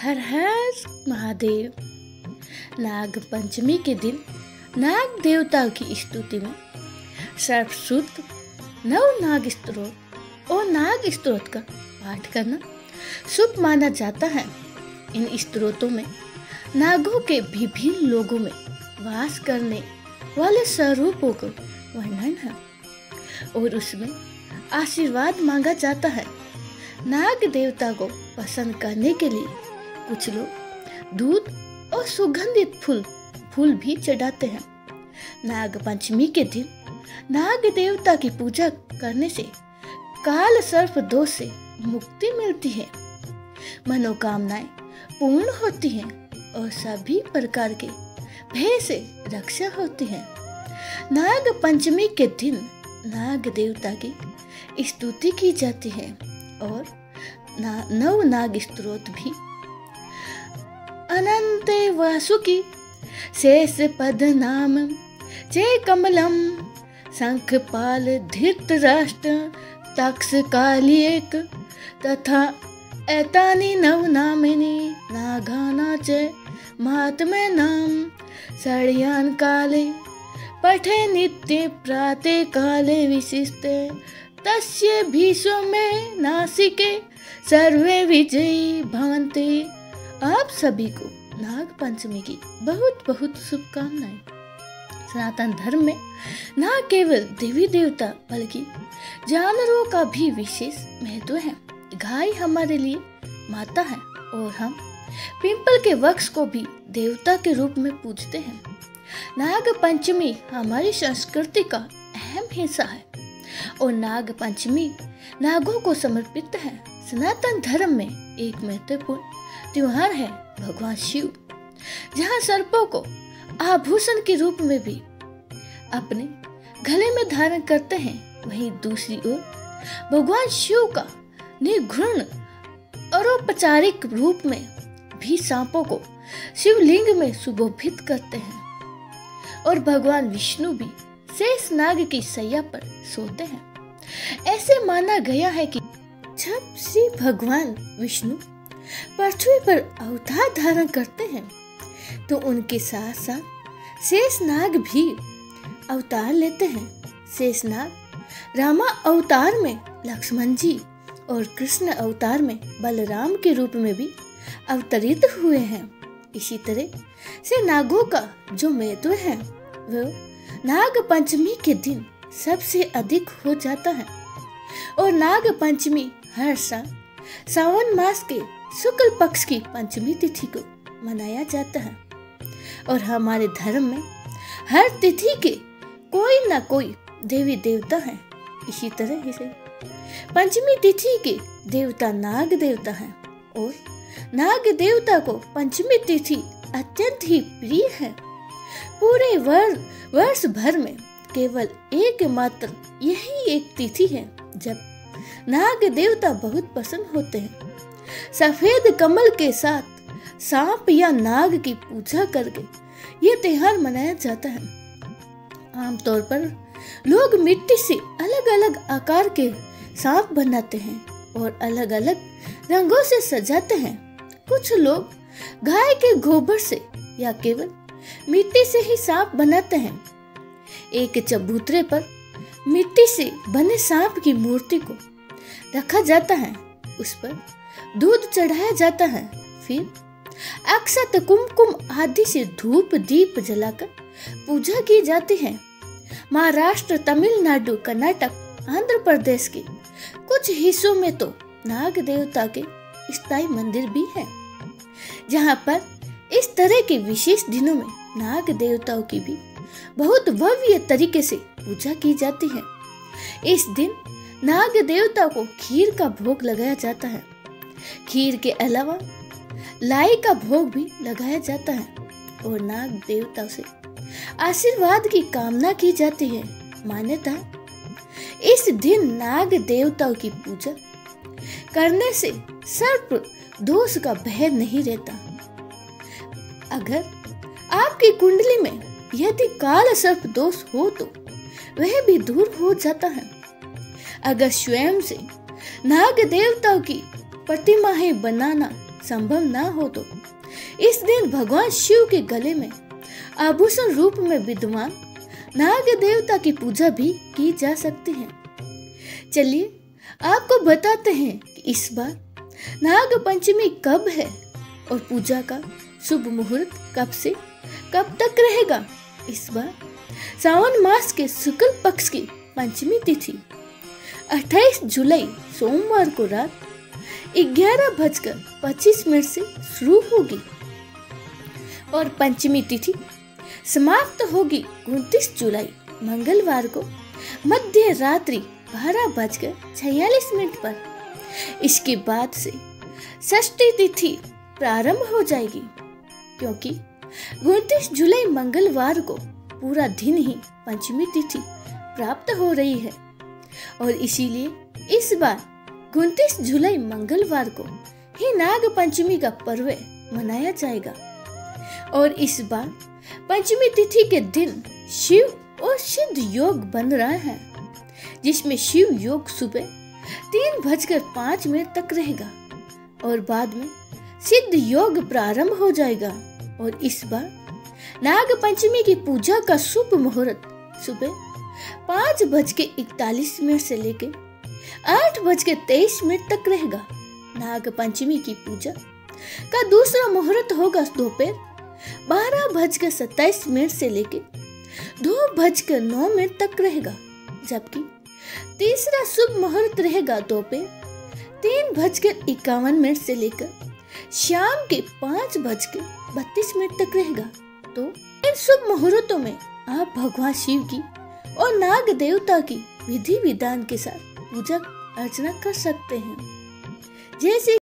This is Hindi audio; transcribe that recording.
हर हर महादेव। नाग पंचमी के दिन नाग देवता की स्तुति में सर्वसुत नव नाग स्तोत्र और नाग स्तोत्र का पाठ करना शुभ माना जाता है। इन स्तोत्रों में नागों के विभिन्न लोगों में वास करने वाले स्वरूपों का वर्णन है और उसमें आशीर्वाद मांगा जाता है। नाग देवता को पसंद करने के लिए कुछ लोग दूध और सुगंधित फूल भी चढ़ाते हैं। नाग पंचमी के दिन नाग देवता की पूजा करने से काल सर्प दोष से मुक्ति मिलती है, मनोकामनाएं पूर्ण होती हैं और सभी प्रकार के भय से रक्षा होती है। नाग पंचमी के दिन नाग देवता की स्तुति की जाती है और नव नाग स्तोत्र भी। अनंते वासुकी शेष पद नाम जय कमलम शंखपाल धृतराष्ट्र तक्ष कालियक तथा एतानि नव नामिनी नागाना च महात्म्य नाम षड्यान काले पठे नित्य प्राते काले विशिष्टे तस्य भीष्म में नासिके सर्वे विजयी भवन्ति। आप सभी को नाग पंचमी की बहुत बहुत शुभकामनाएं। सनातन धर्म में न केवल देवी देवता बल्कि जानवरों का भी विशेष महत्व है। गाय हमारे लिए माता है और हम पीपल के वृक्ष को भी देवता के रूप में पूजते हैं। नाग पंचमी हमारी संस्कृति का अहम हिस्सा है और नाग पंचमी नागों को समर्पित है। सनातन धर्म में एक महत्वपूर्ण त्योहार है भगवान शिव, जहाँ सर्पों को आभूषण के रूप में भी अपने गले में धारण करते हैं। वहीं दूसरी ओर भगवान शिव का निर्गुण और औपचारिक रूप में भी सांपों को शिवलिंग में सुशोभित करते हैं और भगवान विष्णु भी शेष नाग की सैया पर सोते हैं। ऐसे माना गया है कि जब श्री भगवान विष्णु पृथ्वी पर अवतार धारण करते हैं तो उनके साथ साथ शेष नाग भी अवतार लेते हैं। शेष नाग रामा अवतार में लक्ष्मण जी और कृष्ण अवतार में बलराम के रूप में भी अवतरित हुए हैं। इसी तरह से नागों का जो महत्व है वो नाग पंचमी के दिन सबसे अधिक हो जाता है और नाग पंचमी हर साल सावन मास के शुक्ल पक्ष की पंचमी तिथि को मनाया जाता है और हमारे धर्म में हर तिथि के कोई ना कोई देवी देवता है। इसी तरह से पंचमी तिथि के देवता नाग देवता है और नाग देवता को पंचमी तिथि अत्यंत ही प्रिय है। पूरे वर्ष भर में केवल एकमात्र यही एक तिथि है जब नाग देवता बहुत प्रसन्न होते हैं। सफेद कमल के साथ सांप या नाग की पूजा करके यह त्योहार मनाया जाता है। आमतौर पर लोग मिट्टी से अलग अलग आकार के सांप बनाते हैं और अलग अलग रंगों से सजाते हैं। कुछ लोग गाय के गोबर से या केवल मिट्टी से ही सांप बनाते हैं। एक चबूतरे पर मिट्टी से बने सांप की मूर्ति को रखा जाता है, उस पर दूध चढ़ाया जाता है, फिर अक्षत कुमकुम आदि से धूप दीप जलाकर पूजा की जाती है। महाराष्ट्र, तमिलनाडु, कर्नाटक, आंध्र प्रदेश के कुछ हिस्सों में तो नाग देवता के स्थायी मंदिर भी हैं, जहाँ पर इस तरह के विशेष दिनों में नाग देवताओं की भी बहुत भव्य तरीके से पूजा की जाती है। इस दिन नाग देवता को खीर का भोग लगाया जाता है। खीर के अलावा लाई का भोग भी लगाया जाता है और नाग देवता से आशीर्वाद की कामना की जाती है। मान्यता इस दिन नाग देवताओं की पूजा करने से सर्प दोष का भय नहीं रहता। अगर आपकी कुंडली में यदि काल सर्प दोष हो तो वह भी दूर हो जाता है। अगर स्वयं से नाग देवताओं की प्रतिमाएं बनाना संभव ना हो तो इस दिन भगवान शिव के गले में आभूषण रूप में विद्यमान नाग देवता की पूजा भी की जा सकती है। चलिए आपको बताते हैं कि इस बार नाग पंचमी कब है और पूजा का शुभ मुहूर्त कब से कब तक रहेगा। इस बार सावन मास के शुक्ल पक्ष की पंचमी तिथि 28 जुलाई सोमवार को रात 11:25 से शुरू होगी और पंचमी तिथि समाप्त होगी 29 जुलाई मंगलवार को मध्य रात्रि 12:46 पर। इसके बाद से षष्ठी तिथि प्रारंभ हो जाएगी, क्योंकि 29 जुलाई मंगलवार को पूरा दिन ही पंचमी तिथि प्राप्त हो रही है और इसीलिए इस बार 29 जुलाई मंगलवार को ही नाग पंचमी का पर्व मनाया जाएगा। और इस बार पंचमी तिथि के दिन शिव और सिद्ध योग बन रहा है, जिसमें शिव योग सुबह 3:05 तक रहेगा और बाद में सिद्ध योग प्रारंभ हो जाएगा। और इस बार नाग पंचमी की पूजा का शुभ मुहूर्त सुबह 5:41 से लेकर 8:23 तक रहेगा। नाग पंचमी की पूजा का दूसरा मुहूर्त होगा दोपहर 12:27 से लेकर 2:09 तक रहेगा, जबकि तीसरा शुभ मुहूर्त रहेगा दोपहर 3:51 से लेकर शाम के 5:32 तक रहेगा। तो इन शुभ मुहूर्तों में आप भगवान शिव की और नाग देवता की विधि विधान के साथ पूजा अर्चना कर सकते हैं। जैसे